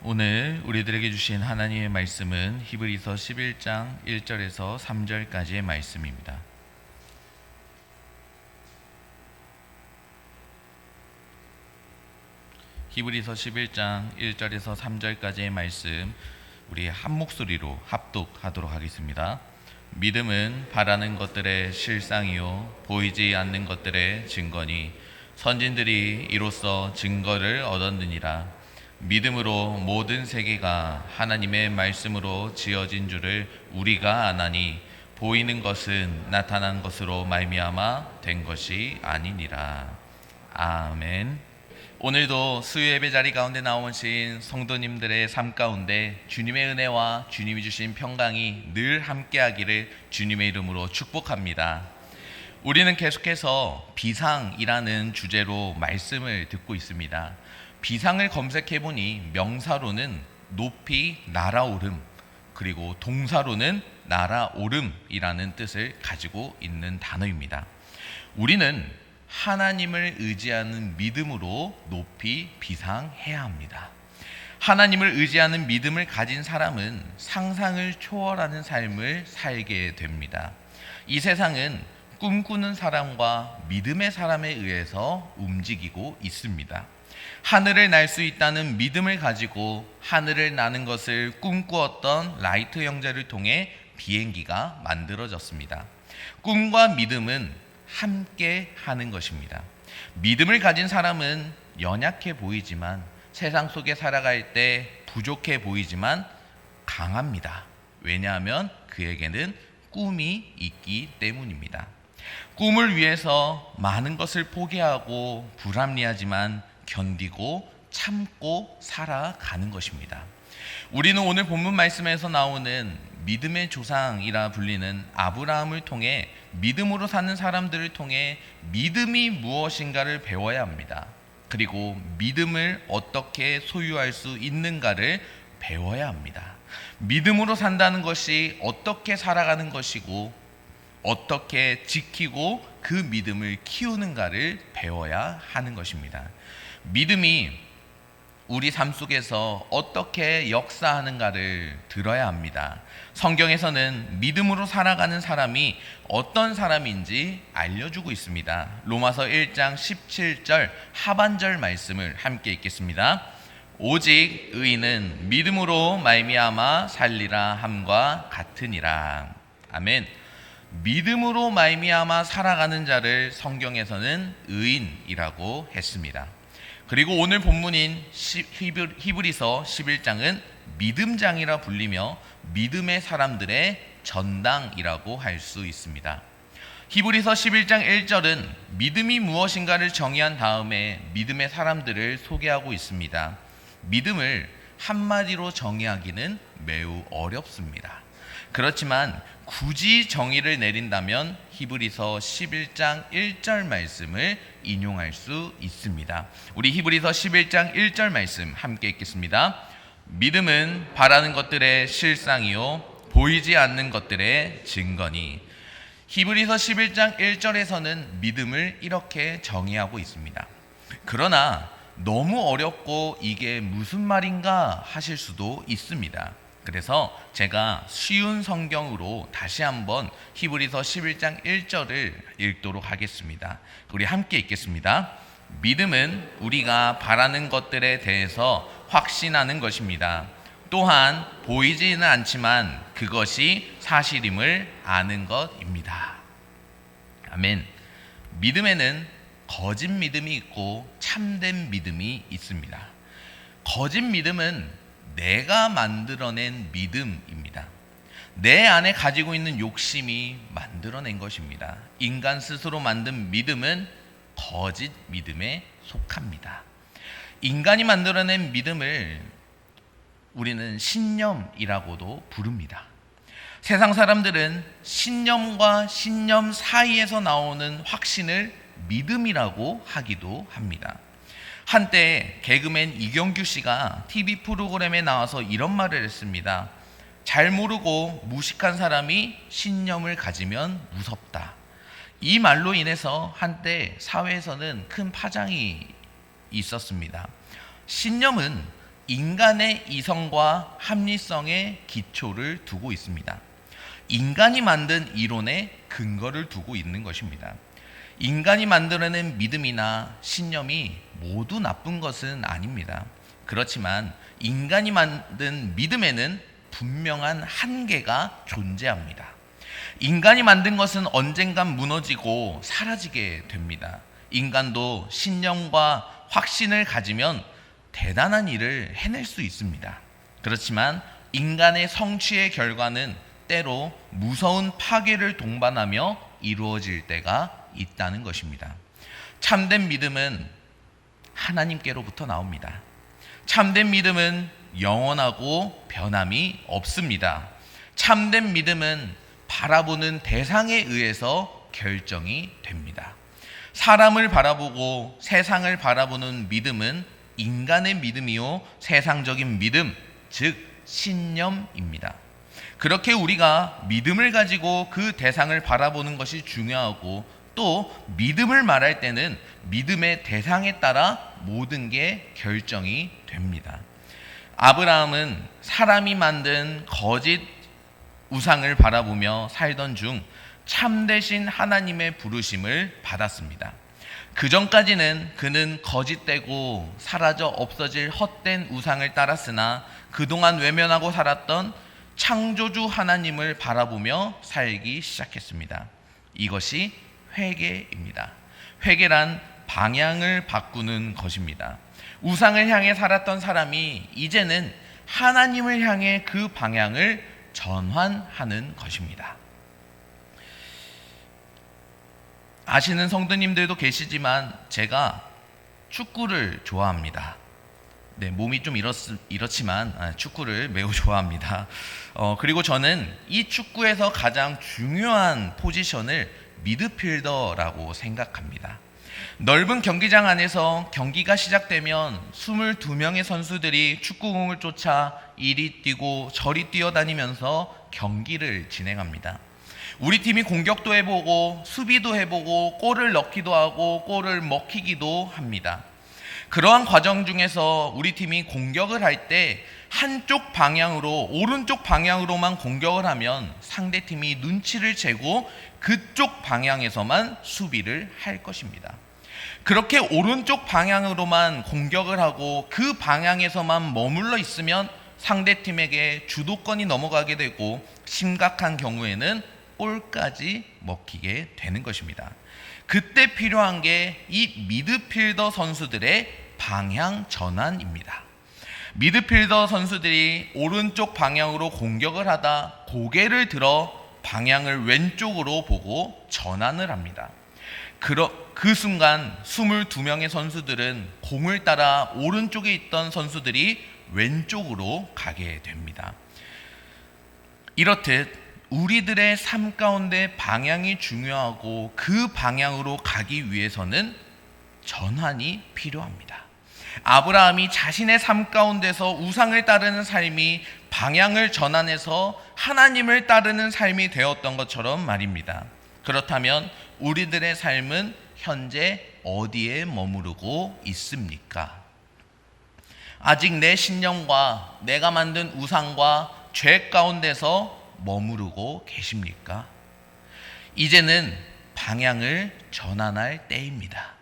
오늘 우리들에게 주신 하나님의 말씀은 히브리서 11장 1절에서 3절까지의 말씀입니다. 히브리서 11장 1절에서 3절까지의 말씀 우리 한 목소리로 합독하도록 하겠습니다. 믿음은 바라는 것들의 실상이요 보이지 않는 것들의 증거니 선진들이 이로써 증거를 얻었느니라. 믿음으로 모든 세계가 하나님의 말씀으로 지어진 줄을 우리가 아나니 보이는 것은 나타난 것으로 말미암아 된 것이 아니니라. 아멘. 오늘도 수요예배 자리 가운데 나오신 성도님들의 삶 가운데 주님의 은혜와 주님이 주신 평강이 늘 함께하기를 주님의 이름으로 축복합니다. 우리는 계속해서 비상이라는 주제로 말씀을 듣고 있습니다. 비상을 검색해보니 명사로는 높이 날아오름, 그리고 동사로는 날아오름이라는 뜻을 가지고 있는 단어입니다. 우리는 하나님을 의지하는 믿음으로 높이 비상해야 합니다. 하나님을 의지하는 믿음을 가진 사람은 상상을 초월하는 삶을 살게 됩니다. 이 세상은 꿈꾸는 사람과 믿음의 사람에 의해서 움직이고 있습니다. 하늘을 날 수 있다는 믿음을 가지고 하늘을 나는 것을 꿈꾸었던 라이트 형제를 통해 비행기가 만들어졌습니다. 꿈과 믿음은 함께 하는 것입니다. 믿음을 가진 사람은 연약해 보이지만 세상 속에 살아갈 때 부족해 보이지만 강합니다. 왜냐하면 그에게는 꿈이 있기 때문입니다. 꿈을 위해서 많은 것을 포기하고 불합리하지만 견디고 참고 살아가는 것입니다. 우리는 오늘 본문 말씀에서 나오는 믿음의 조상이라 불리는 아브라함을 통해 믿음으로 사는 사람들을 통해 믿음이 무엇인가를 배워야 합니다. 그리고 믿음을 어떻게 소유할 수 있는가를 배워야 합니다. 믿음으로 산다는 것이 어떻게 살아가는 것이고 어떻게 지키고 그 믿음을 키우는가를 배워야 하는 것입니다. 믿음이 우리 삶 속에서 어떻게 역사하는가를 들어야 합니다. 성경에서는 믿음으로 살아가는 사람이 어떤 사람인지 알려주고 있습니다. 로마서 1장 17절 하반절 말씀을 함께 읽겠습니다. 오직 의인은 믿음으로 말미암아 살리라 함과 같으니라. 아멘. 믿음으로 말미암아 살아가는 자를 성경에서는 의인이라고 했습니다. 그리고 오늘 본문인 히브리서 11장은 믿음장이라 불리며 믿음의 사람들의 전당이라고 할 수 있습니다. 히브리서 11장 1절은 믿음이 무엇인가를 정의한 다음에 믿음의 사람들을 소개하고 있습니다. 믿음을 한마디로 정의하기는 매우 어렵습니다. 그렇지만 굳이 정의를 내린다면 히브리서 11장 1절 말씀을 인용할 수 있습니다. 우리 히브리서 11장 1절 말씀 함께 읽겠습니다. 믿음은 바라는 것들의 실상이요 보이지 않는 것들의 증거니. 히브리서 11장 1절에서는 믿음을 이렇게 정의하고 있습니다. 그러나 너무 어렵고 이게 무슨 말인가 하실 수도 있습니다. 그래서 제가 쉬운 성경으로 다시 한번 히브리서 11장 1절을 읽도록 하겠습니다. 우리 함께 읽겠습니다. 믿음은 우리가 바라는 것들에 대해서 확신하는 것입니다. 또한 보이지는 않지만 그것이 사실임을 아는 것입니다. 아멘. 믿음에는 거짓 믿음이 있고 참된 믿음이 있습니다. 거짓 믿음은 내가 만들어낸 믿음입니다. 내 안에 가지고 있는 욕심이 만들어낸 것입니다. 인간 스스로 만든 믿음은 거짓 믿음에 속합니다. 인간이 만들어낸 믿음을 우리는 신념이라고도 부릅니다. 세상 사람들은 신념과 신념 사이에서 나오는 확신을 믿음이라고 하기도 합니다. 한때 개그맨 이경규 씨가 TV 프로그램에 나와서 이런 말을 했습니다. 잘 모르고 무식한 사람이 신념을 가지면 무섭다. 이 말로 인해서 한때 사회에서는 큰 파장이 있었습니다. 신념은 인간의 이성과 합리성의 기초를 두고 있습니다. 인간이 만든 이론에 근거를 두고 있는 것입니다. 인간이 만들어낸 믿음이나 신념이 모두 나쁜 것은 아닙니다. 그렇지만 인간이 만든 믿음에는 분명한 한계가 존재합니다. 인간이 만든 것은 언젠간 무너지고 사라지게 됩니다. 인간도 신념과 확신을 가지면 대단한 일을 해낼 수 있습니다. 그렇지만 인간의 성취의 결과는 때로 무서운 파괴를 동반하며 이루어질 때가 있다는 것입니다. 참된 믿음은 하나님께로부터 나옵니다. 참된 믿음은 영원하고 변함이 없습니다. 참된 믿음은 바라보는 대상에 의해서 결정이 됩니다. 사람을 바라보고 세상을 바라보는 믿음은 인간의 믿음이요 세상적인 믿음, 즉 신념입니다. 그렇게 우리가 믿음을 가지고 그 대상을 바라보는 것이 중요하고, 또 믿음을 말할 때는 믿음의 대상에 따라 모든 게 결정이 됩니다. 아브라함은 사람이 만든 거짓 우상을 바라보며 살던 중 참되신 하나님의 부르심을 받았습니다. 그 전까지는 그는 거짓되고 사라져 없어질 헛된 우상을 따랐으나 그동안 외면하고 살았던 창조주 하나님을 바라보며 살기 시작했습니다. 이것이 회개입니다. 회개란 방향을 바꾸는 것입니다. 우상을 향해 살았던 사람이 이제는 하나님을 향해 그 방향을 전환하는 것입니다. 아시는 성도님들도 계시지만 제가 축구를 좋아합니다. 네, 몸이 좀 이렇지만 축구를 매우 좋아합니다. 그리고 저는 이 축구에서 가장 중요한 포지션을 미드필더라고 생각합니다. 넓은 경기장 안에서 경기가 시작되면 22명의 선수들이 축구공을 쫓아 이리 뛰고 저리 뛰어다니면서 경기를 진행합니다. 우리 팀이 공격도 해보고 수비도 해보고 골을 넣기도 하고 골을 먹히기도 합니다. 그러한 과정 중에서 우리 팀이 공격을 할 때 한쪽 방향으로, 오른쪽 방향으로만 공격을 하면 상대팀이 눈치를 채고 그쪽 방향에서만 수비를 할 것입니다. 그렇게 오른쪽 방향으로만 공격을 하고 그 방향에서만 머물러 있으면 상대팀에게 주도권이 넘어가게 되고 심각한 경우에는 골까지 먹히게 되는 것입니다. 그때 필요한 게 이 미드필더 선수들의 방향 전환입니다. 미드필더 선수들이 오른쪽 방향으로 공격을 하다 고개를 들어 방향을 왼쪽으로 보고 전환을 합니다. 그 순간 22명의 선수들은 공을 따라 오른쪽에 있던 선수들이 왼쪽으로 가게 됩니다. 이렇듯 우리들의 삶 가운데 방향이 중요하고 그 방향으로 가기 위해서는 전환이 필요합니다. 아브라함이 자신의 삶 가운데서 우상을 따르는 삶이 방향을 전환해서 하나님을 따르는 삶이 되었던 것처럼 말입니다. 그렇다면 우리들의 삶은 현재 어디에 머무르고 있습니까? 아직 내 신념과 내가 만든 우상과 죄 가운데서 머무르고 계십니까? 이제는 방향을 전환할 때입니다.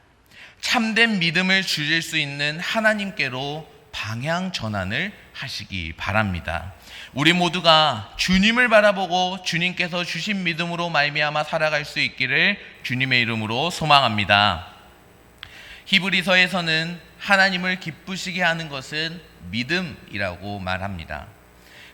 참된 믿음을 주실 수 있는 하나님께로 방향 전환을 하시기 바랍니다. 우리 모두가 주님을 바라보고 주님께서 주신 믿음으로 말미암아 살아갈 수 있기를 주님의 이름으로 소망합니다. 히브리서에서는 하나님을 기쁘시게 하는 것은 믿음이라고 말합니다.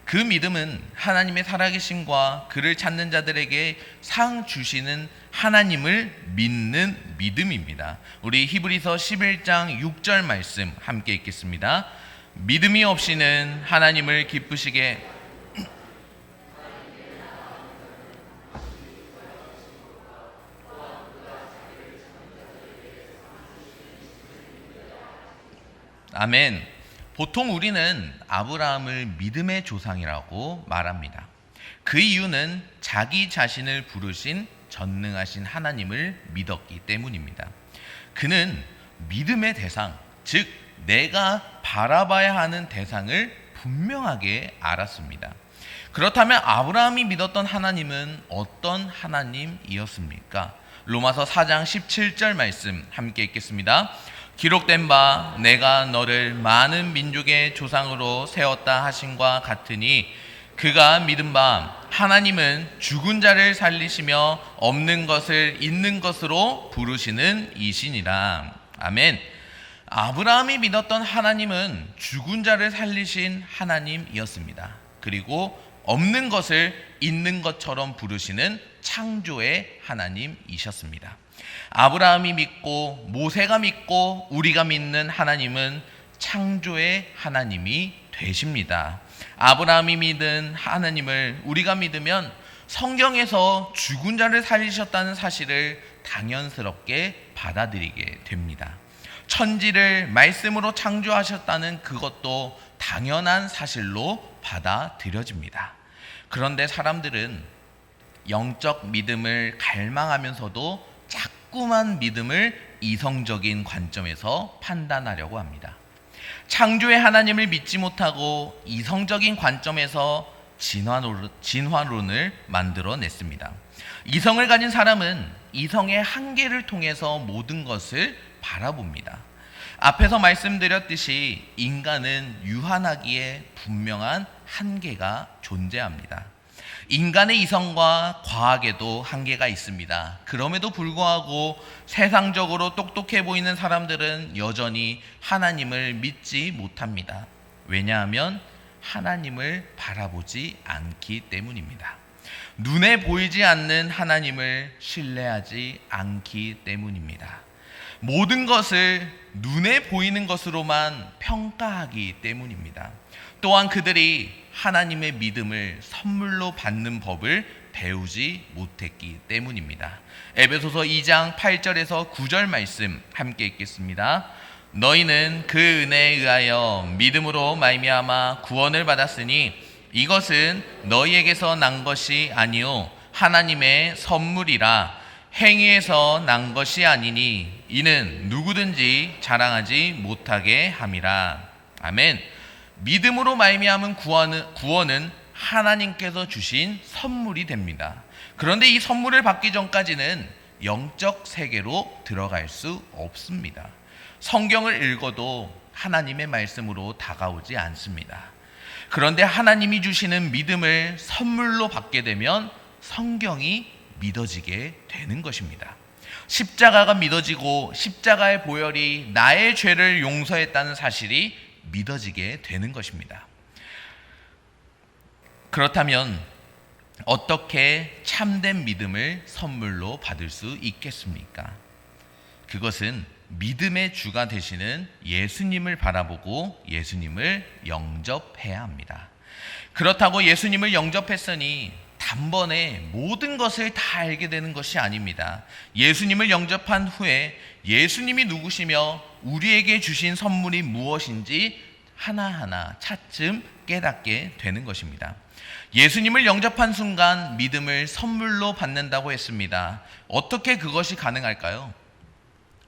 그 믿음은 하나님의 살아계심과 그를 찾는 자들에게 상 주시는 하나님을 믿는 믿음입니다. 우리 히브리서 11장 6절 말씀 함께 읽겠습니다. 믿음이 없이는 하나님을 기쁘시게 아멘. 보통 우리는 아브라함을 믿음의 조상이라고 말합니다. 그 이유는 자기 자신을 부르신 전능하신 하나님을 믿었기 때문입니다. 그는 믿음의 대상, 즉 내가 바라봐야 하는 대상을 분명하게 알았습니다. 그렇다면 아브라함이 믿었던 하나님은 어떤 하나님이었습니까? 로마서 4장 17절 말씀 함께 읽겠습니다. 기록된 바 내가 너를 많은 민족의 조상으로 세웠다 하신과 같으니 그가 믿은 바 하나님은 죽은 자를 살리시며 없는 것을 있는 것으로 부르시는 이시니라. 아멘. 아브라함이 믿었던 하나님은 죽은 자를 살리신 하나님이었습니다. 그리고 없는 것을 있는 것처럼 부르시는 창조의 하나님이셨습니다. 아브라함이 믿고 모세가 믿고 우리가 믿는 하나님은 창조의 하나님이 되십니다. 아브라함이 믿은 하나님을 우리가 믿으면 성경에서 죽은 자를 살리셨다는 사실을 당연스럽게 받아들이게 됩니다. 천지를 말씀으로 창조하셨다는 그것도 당연한 사실로 받아들여집니다. 그런데 사람들은 영적 믿음을 갈망하면서도 자꾸만 믿음을 이성적인 관점에서 판단하려고 합니다. 창조의 하나님을 믿지 못하고 이성적인 관점에서 진화론을 만들어냈습니다. 이성을 가진 사람은 이성의 한계를 통해서 모든 것을 바라봅니다. 앞에서 말씀드렸듯이 인간은 유한하기에 분명한 한계가 존재합니다. 인간의 이성과 과학에도 한계가 있습니다. 그럼에도 불구하고 세상적으로 똑똑해 보이는 사람들은 여전히 하나님을 믿지 못합니다. 왜냐하면 하나님을 바라보지 않기 때문입니다. 눈에 보이지 않는 하나님을 신뢰하지 않기 때문입니다. 모든 것을 눈에 보이는 것으로만 평가하기 때문입니다. 또한 그들이 하나님의 믿음을 선물로 받는 법을 배우지 못했기 때문입니다. 에베소서 2장 8절에서 9절 말씀 함께 읽겠습니다. 너희는 그 은혜에 의하여 믿음으로 말미암아 구원을 받았으니 이것은 너희에게서 난 것이 아니요 하나님의 선물이라. 행위에서 난 것이 아니니 이는 누구든지 자랑하지 못하게 함이라. 아멘. 믿음으로 말미암은 구원은 하나님께서 주신 선물이 됩니다. 그런데 이 선물을 받기 전까지는 영적 세계로 들어갈 수 없습니다. 성경을 읽어도 하나님의 말씀으로 다가오지 않습니다. 그런데 하나님이 주시는 믿음을 선물로 받게 되면 성경이 믿어지게 되는 것입니다. 십자가가 믿어지고 십자가의 보혈이 나의 죄를 용서했다는 사실이 믿어지게 되는 것입니다. 그렇다면 어떻게 참된 믿음을 선물로 받을 수 있겠습니까? 그것은 믿음의 주가 되시는 예수님을 바라보고 예수님을 영접해야 합니다. 그렇다고 예수님을 영접했으니 단번에 모든 것을 다 알게 되는 것이 아닙니다. 예수님을 영접한 후에 예수님이 누구시며 우리에게 주신 선물이 무엇인지 하나하나 차츰 깨닫게 되는 것입니다. 예수님을 영접한 순간 믿음을 선물로 받는다고 했습니다. 어떻게 그것이 가능할까요?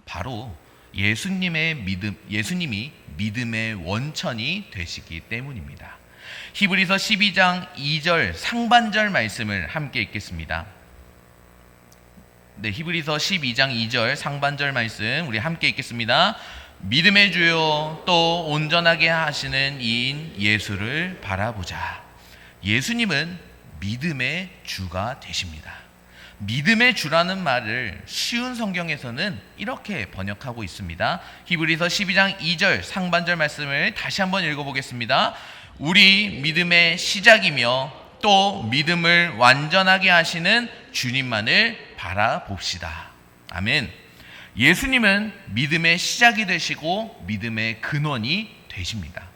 바로 예수님이 믿음의 원천이 되시기 때문입니다. 히브리서 12장 2절 상반절 말씀을 함께 읽겠습니다. 네, 히브리서 12장 2절 상반절 말씀 우리 함께 읽겠습니다. 믿음의 주요 또 온전하게 하시는 이인 예수를 바라보자. 예수님은 믿음의 주가 되십니다. 믿음의 주라는 말을 쉬운 성경에서는 이렇게 번역하고 있습니다. 히브리서 12장 2절 상반절 말씀을 다시 한번 읽어보겠습니다. 우리 믿음의 시작이며 또 믿음을 완전하게 하시는 주님만을 바라봅시다. 아멘. 예수님은 믿음의 시작이 되시고 믿음의 근원이 되십니다.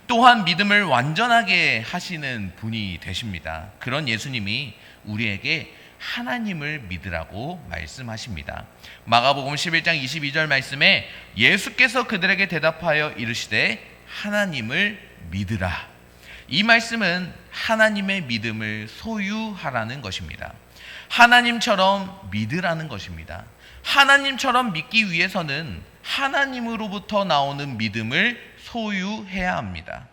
또한 믿음을 완전하게 하시는 분이 되십니다. 그런 예수님이 우리에게 하나님을 믿으라고 말씀하십니다. 마가복음 11장 22절 말씀에 예수께서 그들에게 대답하여 이르시되 하나님을 믿으라. 이 말씀은 하나님의 믿음을 소유하라는 것입니다. 하나님처럼 믿으라는 것입니다. 하나님처럼 믿기 위해서는 하나님으로부터 나오는 믿음을 소유해야 합니다.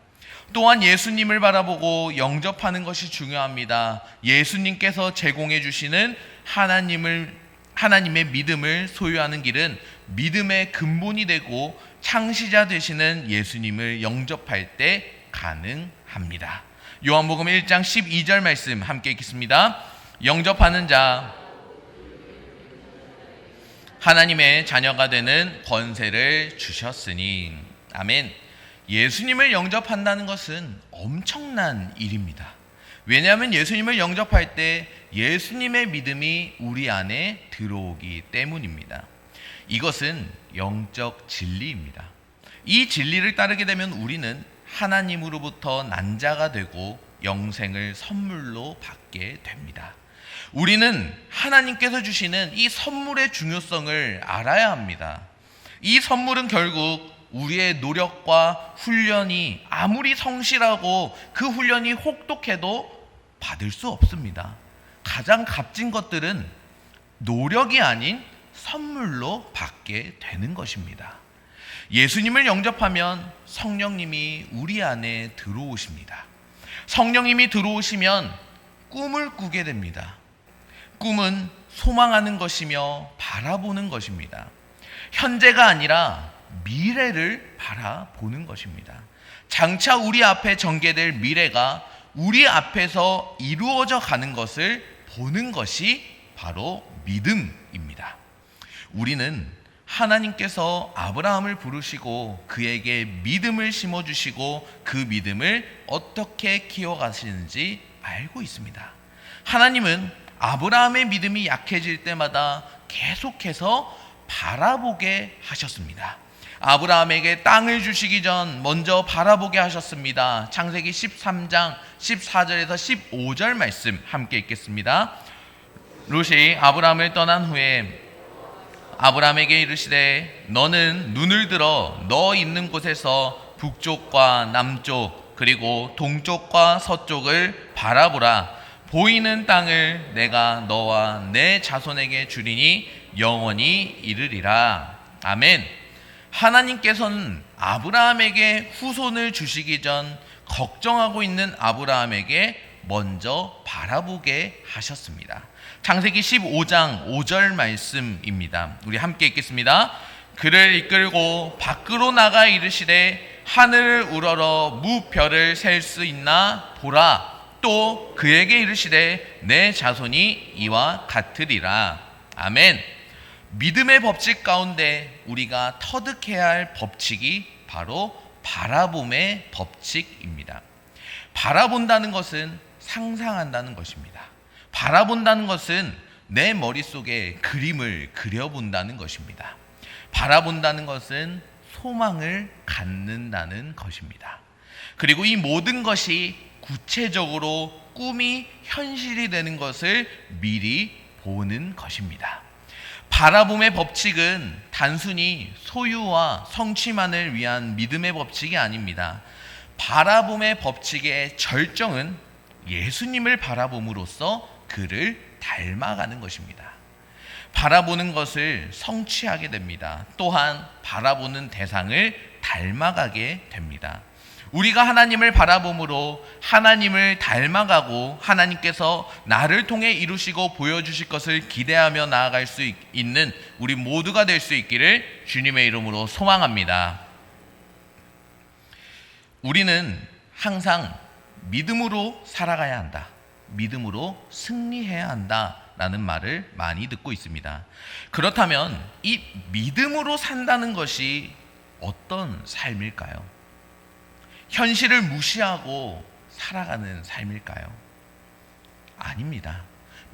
또한 예수님을 바라보고 영접하는 것이 중요합니다. 예수님께서 제공해 주시는 하나님의 믿음을 소유하는 길은 믿음의 근본이 되고 창시자 되시는 예수님을 영접할 때 가능합니다. 요한복음 1장 12절 말씀 함께 읽겠습니다. 영접하는 자 하나님의 자녀가 되는 권세를 주셨으니. 아멘. 예수님을 영접한다는 것은 엄청난 일입니다. 왜냐하면 예수님을 영접할 때 예수님의 믿음이 우리 안에 들어오기 때문입니다. 이것은 영적 진리입니다. 이 진리를 따르게 되면 우리는 하나님으로부터 난 자가 되고 영생을 선물로 받게 됩니다. 우리는 하나님께서 주시는 이 선물의 중요성을 알아야 합니다. 이 선물은 결국 우리의 노력과 훈련이 아무리 성실하고 그 훈련이 혹독해도 받을 수 없습니다. 가장 값진 것들은 노력이 아닌 선물로 받게 되는 것입니다. 예수님을 영접하면 성령님이 우리 안에 들어오십니다. 성령님이 들어오시면 꿈을 꾸게 됩니다. 꿈은 소망하는 것이며 바라보는 것입니다. 현재가 아니라 미래를 바라보는 것입니다. 장차 우리 앞에 전개될 미래가 우리 앞에서 이루어져 가는 것을 보는 것이 바로 믿음입니다. 우리는 하나님께서 아브라함을 부르시고 그에게 믿음을 심어주시고 그 믿음을 어떻게 키워가시는지 알고 있습니다. 하나님은 아브라함의 믿음이 약해질 때마다 계속해서 바라보게 하셨습니다. 아브라함에게 땅을 주시기 전 먼저 바라보게 하셨습니다. 창세기 13장 14절에서 15절 말씀 함께 읽겠습니다. 롯이 아브라함을 떠난 후에 아브라함에게 이르시되 너는 눈을 들어 너 있는 곳에서 북쪽과 남쪽 그리고 동쪽과 서쪽을 바라보라. 보이는 땅을 내가 너와 내 자손에게 주리니 영원히 이르리라. 아멘. 하나님께서는 아브라함에게 후손을 주시기 전 걱정하고 있는 아브라함에게 먼저 바라보게 하셨습니다. 창세기 15장 5절 말씀입니다. 우리 함께 읽겠습니다. 그를 이끌고 밖으로 나가 이르시되 하늘을 우러러 무별을 셀 수 있나 보라. 또 그에게 이르시되 내 자손이 이와 같으리라. 아멘. 믿음의 법칙 가운데 우리가 터득해야 할 법칙이 바로 바라봄의 법칙입니다. 바라본다는 것은 상상한다는 것입니다. 바라본다는 것은 내 머릿속에 그림을 그려본다는 것입니다. 바라본다는 것은 소망을 갖는다는 것입니다. 그리고 이 모든 것이 구체적으로 꿈이 현실이 되는 것을 미리 보는 것입니다. 바라봄의 법칙은 단순히 소유와 성취만을 위한 믿음의 법칙이 아닙니다. 바라봄의 법칙의 절정은 예수님을 바라봄으로써 그를 닮아가는 것입니다. 바라보는 것을 성취하게 됩니다. 또한 바라보는 대상을 닮아가게 됩니다. 우리가 하나님을 바라봄으로 하나님을 닮아가고 하나님께서 나를 통해 이루시고 보여주실 것을 기대하며 나아갈 수 있는 우리 모두가 될 수 있기를 주님의 이름으로 소망합니다. 우리는 항상 믿음으로 살아가야 한다. 믿음으로 승리해야 한다라는 말을 많이 듣고 있습니다. 그렇다면 이 믿음으로 산다는 것이 어떤 삶일까요? 현실을 무시하고 살아가는 삶일까요? 아닙니다.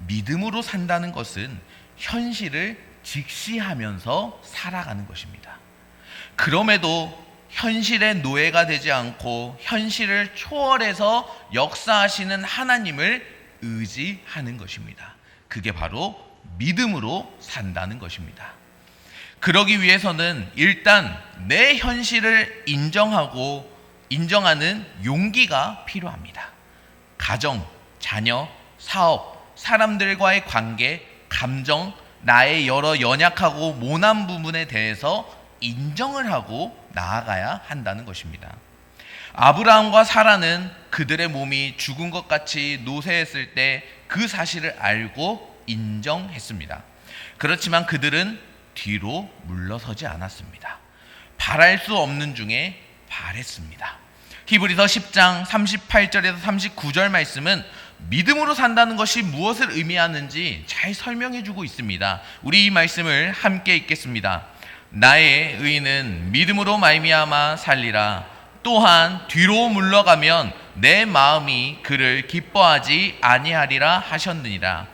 믿음으로 산다는 것은 현실을 직시하면서 살아가는 것입니다. 그럼에도 현실의 노예가 되지 않고 현실을 초월해서 역사하시는 하나님을 의지하는 것입니다. 그게 바로 믿음으로 산다는 것입니다. 그러기 위해서는 일단 내 현실을 인정하는 용기가 필요합니다. 가정, 자녀, 사업, 사람들과의 관계, 감정, 나의 여러 연약하고 모난 부분에 대해서 인정을 하고 나아가야 한다는 것입니다. 아브라함과 사라는 그들의 몸이 죽은 것 같이 노쇠했을 때 그 사실을 알고 인정했습니다. 그렇지만 그들은 뒤로 물러서지 않았습니다. 바랄 수 없는 중에 바랬습니다. 히브리서 10장 38절에서 39절 말씀은 믿음으로 산다는 것이 무엇을 의미하는지 잘 설명해 주고 있습니다. 우리 이 말씀을 함께 읽겠습니다. 나의 의인은 믿음으로 말미암아 살리라. 또한 뒤로 물러가면 내 마음이 그를 기뻐하지 아니하리라 하셨느니라.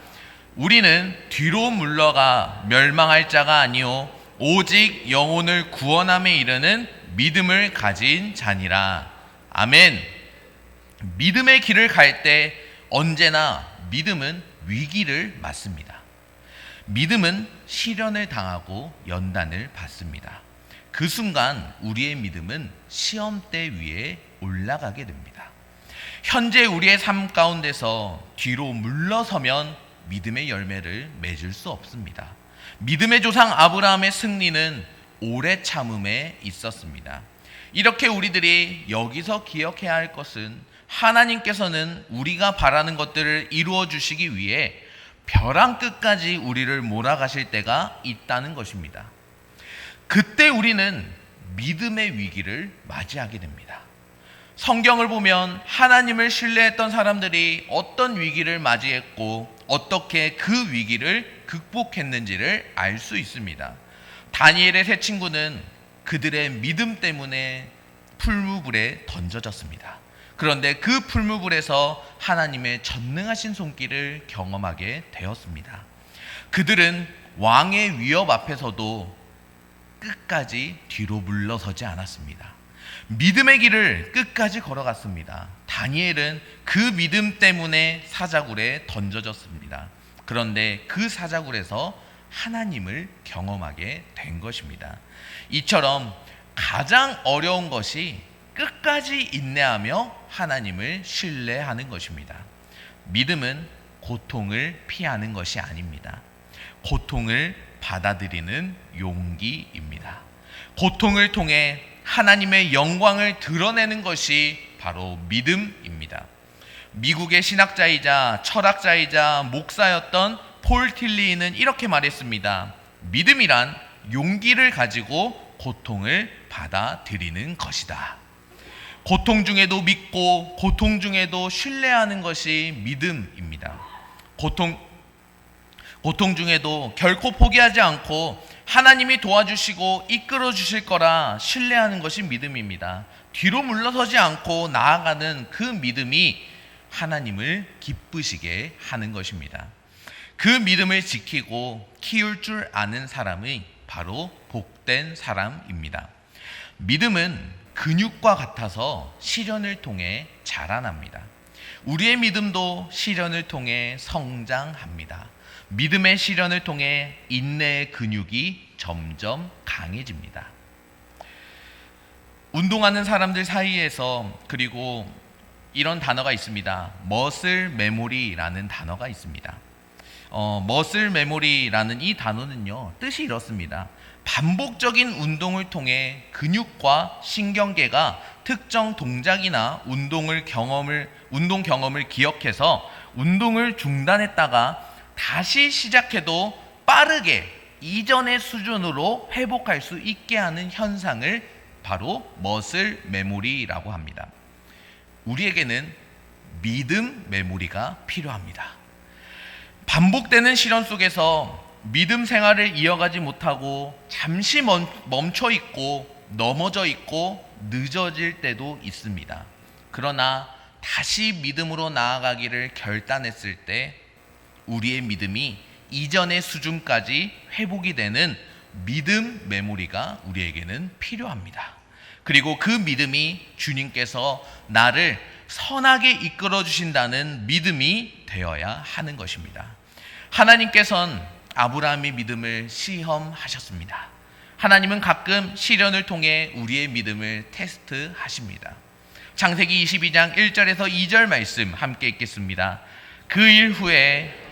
우리는 뒤로 물러가 멸망할 자가 아니요 오직 영혼을 구원함에 이르는 믿음을 가진 자니라. 아멘. 믿음의 길을 갈 때 언제나 믿음은 위기를 맞습니다. 믿음은 시련을 당하고 연단을 받습니다. 그 순간 우리의 믿음은 시험대 위에 올라가게 됩니다. 현재 우리의 삶 가운데서 뒤로 물러서면 믿음의 열매를 맺을 수 없습니다. 믿음의 조상 아브라함의 승리는 오래 참음에 있었습니다. 이렇게 우리들이 여기서 기억해야 할 것은 하나님께서는 우리가 바라는 것들을 이루어 주시기 위해 벼랑 끝까지 우리를 몰아가실 때가 있다는 것입니다. 그때 우리는 믿음의 위기를 맞이하게 됩니다. 성경을 보면 하나님을 신뢰했던 사람들이 어떤 위기를 맞이했고 어떻게 그 위기를 극복했는지를 알 수 있습니다. 다니엘의 세 친구는 그들의 믿음 때문에 풀무불에 던져졌습니다. 그런데 그 풀무불에서 하나님의 전능하신 손길을 경험하게 되었습니다. 그들은 왕의 위협 앞에서도 끝까지 뒤로 물러서지 않았습니다. 믿음의 길을 끝까지 걸어갔습니다. 다니엘은 그 믿음 때문에 사자굴에 던져졌습니다. 그런데 그 사자굴에서 하나님을 경험하게 된 것입니다. 이처럼 가장 어려운 것이 끝까지 인내하며 하나님을 신뢰하는 것입니다. 믿음은 고통을 피하는 것이 아닙니다. 고통을 받아들이는 용기입니다. 고통을 통해 하나님의 영광을 드러내는 것이 바로 믿음입니다. 미국의 신학자이자 철학자이자 목사였던 폴 틸리는 이렇게 말했습니다. 믿음이란 용기를 가지고 고통을 받아들이는 것이다. 고통 중에도 믿고 고통 중에도 신뢰하는 것이 믿음입니다. 고통 중에도 결코 포기하지 않고 하나님이 도와주시고 이끌어 주실 거라 신뢰하는 것이 믿음입니다. 뒤로 물러서지 않고 나아가는 그 믿음이 하나님을 기쁘시게 하는 것입니다. 그 믿음을 지키고 키울 줄 아는 사람이 바로 복된 사람입니다. 믿음은 근육과 같아서 시련을 통해 자라납니다. 우리의 믿음도 시련을 통해 성장합니다. 믿음의 시련을 통해 인내의 근육이 점점 강해집니다. 운동하는 사람들 사이에서 그리고 이런 단어가 있습니다. 머슬 메모리라는 단어가 있습니다. 머슬 메모리라는 이 단어는요, 뜻이 이렇습니다. 반복적인 운동을 통해 근육과 신경계가 특정 동작이나 운동 경험을 기억해서 운동을 중단했다가 다시 시작해도 빠르게 이전의 수준으로 회복할 수 있게 하는 현상을 바로 머슬 메모리라고 합니다. 우리에게는 믿음 메모리가 필요합니다. 반복되는 시련 속에서 믿음 생활을 이어가지 못하고 잠시 멈춰 있고 넘어져 있고 늦어질 때도 있습니다. 그러나 다시 믿음으로 나아가기를 결단했을 때 우리의 믿음이 이전의 수준까지 회복이 되는 믿음 메모리가 우리에게는 필요합니다. 그리고 그 믿음이 주님께서 나를 선하게 이끌어 주신다는 믿음이 되어야 하는 것입니다. 하나님께서는 아브라함의 믿음을 시험하셨습니다. 하나님은 가끔 시련을 통해 우리의 믿음을 테스트하십니다. 창세기 22장 1절에서 2절 말씀 함께 읽겠습니다. 그 일 후에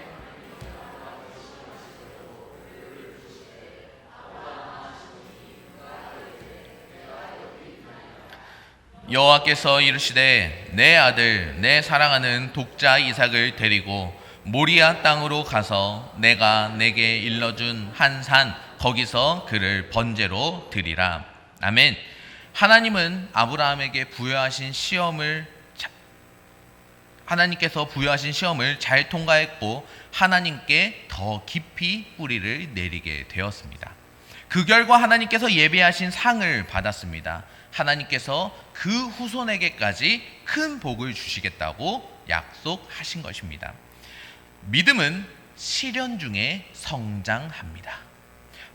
여호와께서 이르시되 내 아들 내 사랑하는 독자 이삭을 데리고 모리아 땅으로 가서 내가 내게 일러준 한 산 거기서 그를 번제로 드리라. 아멘. 하나님은 아브라함에게 하나님께서 부여하신 시험을 잘 통과했고 하나님께 더 깊이 뿌리를 내리게 되었습니다. 그 결과 하나님께서 예비하신 상을 받았습니다. 하나님께서 그 후손에게까지 큰 복을 주시겠다고 약속하신 것입니다. 믿음은 시련 중에 성장합니다.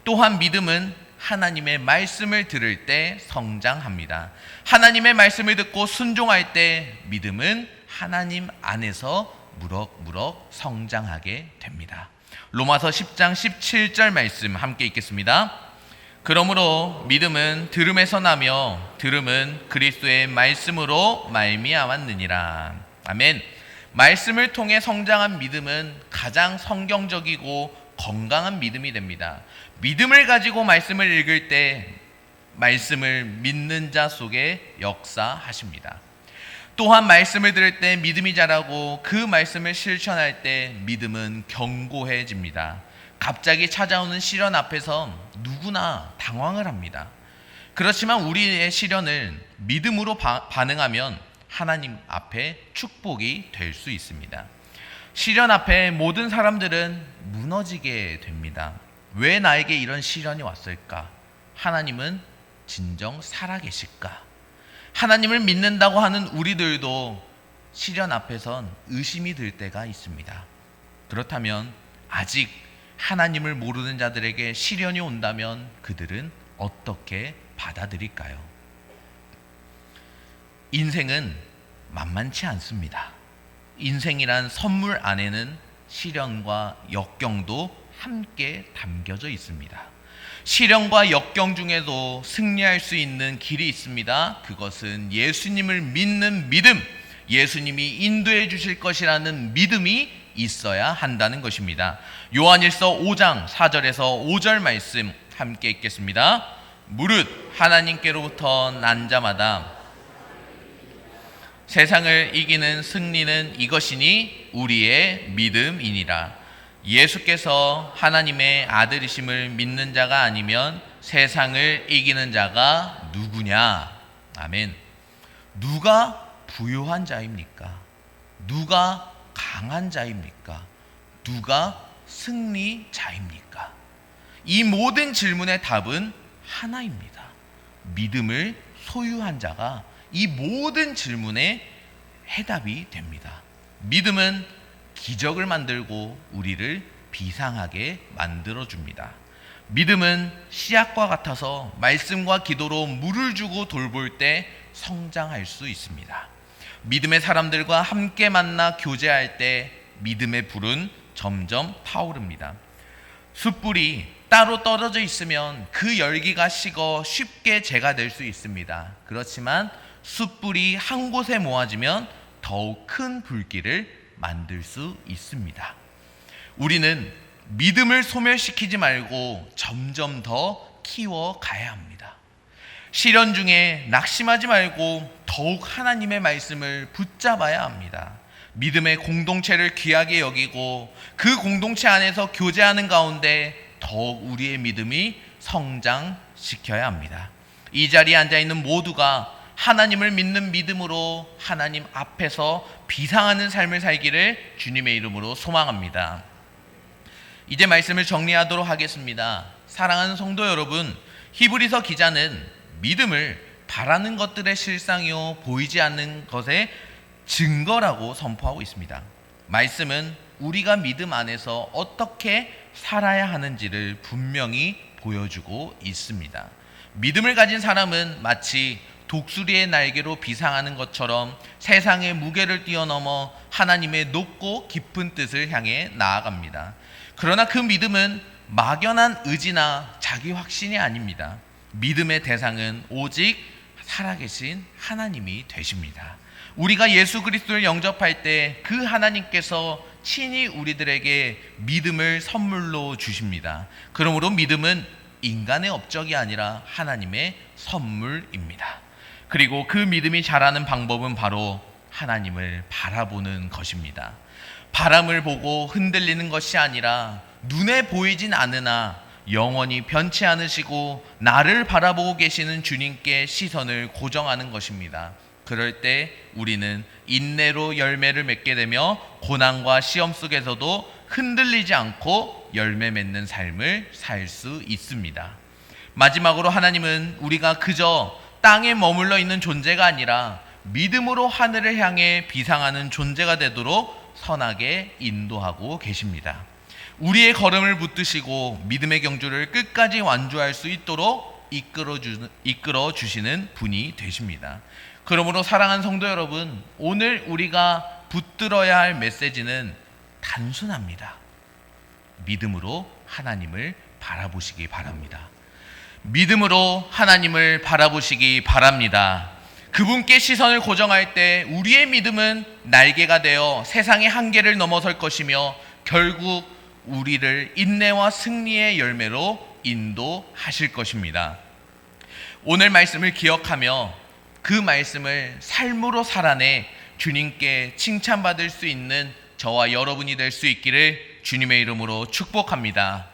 또한 믿음은 하나님의 말씀을 들을 때 성장합니다. 하나님의 말씀을 듣고 순종할 때 믿음은 하나님 안에서 무럭무럭 성장하게 됩니다. 로마서 10장 17절 말씀 함께 읽겠습니다. 그러므로 믿음은 들음에서 나며 들음은 그리스도의 말씀으로 말미암았느니라. 아멘. 말씀을 통해 성장한 믿음은 가장 성경적이고 건강한 믿음이 됩니다. 믿음을 가지고 말씀을 읽을 때 말씀을 믿는 자 속에 역사하십니다. 또한 말씀을 들을 때 믿음이 자라고 그 말씀을 실천할 때 믿음은 견고해집니다. 갑자기 찾아오는 시련 앞에서 누구나 당황을 합니다. 그렇지만 우리의 시련을 믿음으로 반응하면 하나님 앞에 축복이 될 수 있습니다. 시련 앞에 모든 사람들은 무너지게 됩니다. 왜 나에게 이런 시련이 왔을까? 하나님은 진정 살아계실까? 하나님을 믿는다고 하는 우리들도 시련 앞에선 의심이 들 때가 있습니다. 그렇다면 아직 하나님을 모르는 자들에게 시련이 온다면 그들은 어떻게 받아들일까요? 인생은 만만치 않습니다. 인생이란 선물 안에는 시련과 역경도 함께 담겨져 있습니다. 시련과 역경 중에도 승리할 수 있는 길이 있습니다. 그것은 예수님을 믿는 믿음, 예수님이 인도해 주실 것이라는 믿음이 있어야 한다는 것입니다. 요한일서 5장 4절에서 5절 말씀 함께 읽겠습니다. 무릇 하나님께로부터 난 자마다 세상을 이기는 승리는 이것이니 우리의 믿음이니라. 예수께서 하나님의 아들이심을 믿는 자가 아니면 세상을 이기는 자가 누구냐? 아멘. 누가 부요한 자입니까? 누가 강한 자입니까? 누가 승리자입니까? 이 모든 질문의 답은 하나입니다. 믿음을 소유한 자가 이 모든 질문에 해답이 됩니다. 믿음은 기적을 만들고 우리를 비상하게 만들어줍니다. 믿음은 씨앗과 같아서 말씀과 기도로 물을 주고 돌볼 때 성장할 수 있습니다. 믿음의 사람들과 함께 만나 교제할 때 믿음의 불은 점점 타오릅니다. 숯불이 따로 떨어져 있으면 그 열기가 식어 쉽게 재가 될 수 있습니다. 그렇지만 숯불이 한 곳에 모아지면 더욱 큰 불길을 만들 수 있습니다. 우리는 믿음을 소멸시키지 말고 점점 더 키워가야 합니다. 시련 중에 낙심하지 말고 더욱 하나님의 말씀을 붙잡아야 합니다. 믿음의 공동체를 귀하게 여기고 그 공동체 안에서 교제하는 가운데 더욱 우리의 믿음이 성장시켜야 합니다. 이 자리에 앉아있는 모두가 하나님을 믿는 믿음으로 하나님 앞에서 비상하는 삶을 살기를 주님의 이름으로 소망합니다. 이제 말씀을 정리하도록 하겠습니다. 사랑하는 성도 여러분, 히브리서 기자는 믿음을 바라는 것들의 실상이요 보이지 않는 것의 증거라고 선포하고 있습니다. 말씀은 우리가 믿음 안에서 어떻게 살아야 하는지를 분명히 보여주고 있습니다. 믿음을 가진 사람은 마치 독수리의 날개로 비상하는 것처럼 세상의 무게를 뛰어넘어 하나님의 높고 깊은 뜻을 향해 나아갑니다. 그러나 그 믿음은 막연한 의지나 자기 확신이 아닙니다. 믿음의 대상은 오직 살아계신 하나님이 되십니다. 우리가 예수 그리스도를 영접할 때 그 하나님께서 친히 우리들에게 믿음을 선물로 주십니다. 그러므로 믿음은 인간의 업적이 아니라 하나님의 선물입니다. 그리고 그 믿음이 자라는 방법은 바로 하나님을 바라보는 것입니다. 바람을 보고 흔들리는 것이 아니라 눈에 보이진 않으나 영원히 변치 않으시고 나를 바라보고 계시는 주님께 시선을 고정하는 것입니다. 그럴 때 우리는 인내로 열매를 맺게 되며 고난과 시험 속에서도 흔들리지 않고 열매 맺는 삶을 살 수 있습니다. 마지막으로 하나님은 우리가 그저 땅에 머물러 있는 존재가 아니라 믿음으로 하늘을 향해 비상하는 존재가 되도록 선하게 인도하고 계십니다. 우리의 걸음을 붙드시고 믿음의 경주를 끝까지 완주할 수 있도록 이끌어 주시는 분이 되십니다. 그러므로 사랑하는 성도 여러분, 오늘 우리가 붙들어야 할 메시지는 단순합니다. 믿음으로 하나님을 바라보시기 바랍니다. 믿음으로 하나님을 바라보시기 바랍니다. 그분께 시선을 고정할 때 우리의 믿음은 날개가 되어 세상의 한계를 넘어설 것이며 결국 우리를 인내와 승리의 열매로 인도하실 것입니다. 오늘 말씀을 기억하며 그 말씀을 삶으로 살아내 주님께 칭찬받을 수 있는 저와 여러분이 될 수 있기를 주님의 이름으로 축복합니다.